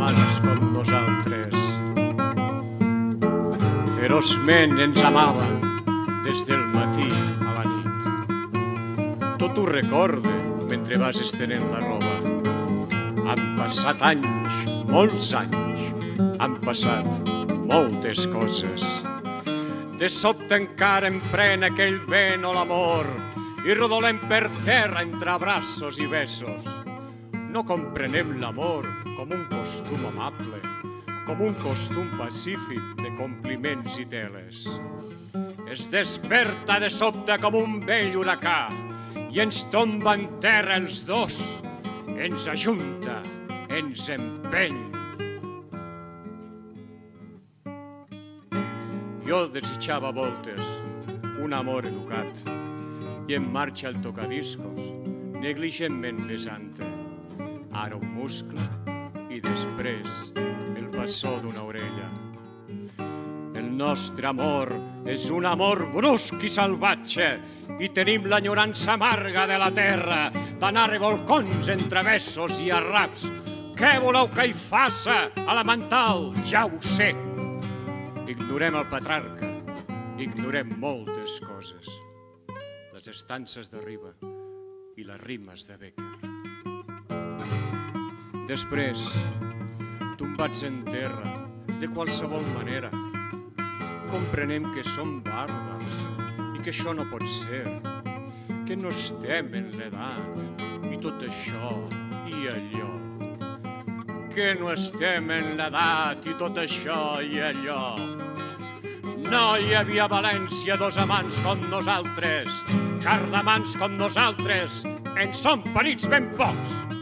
amants com nosaltres. Feroçment ens amaven des del matí a la nit. Tot ho recorde mentre vas estenent la roba. Han passat anys, molts anys, han passat moltes coses. De sobte encara em pren aquell vent o l'amor i rodolem per terra entre abraços i besos. No comprenem l'amor com un costum amable, com un costum pacífic de compliments i teles. Es desperta de sobte com un vell huracà i ens tomba en terra els dos, ens ajunta, ens empeny. Jo desitjava a voltes un amor educat i en marxa el tocadiscos, negligentment besant-te. Ara un muscle i després el passó d'una orella. El nostre amor és un amor brusc i salvatge i tenim l'enyorança amarga de la terra d'anar a revolcons entre besos i arraps. Què voleu que hi faça, elemental? Ja ho sé. Ignorem el Petrarca, ignorem moltes coses. Les estances de Riba i les rimes de Bécquer. Després, tombats en terra, de qualsevol manera, comprenem que som bàrbars i que això no pot ser, que no estem en l'edat i tot això i allò. Que no estem en l'edat i tot això i allò. No hi havia a València dos amants com nosaltres, car d'amants com nosaltres en són parits ben pocs.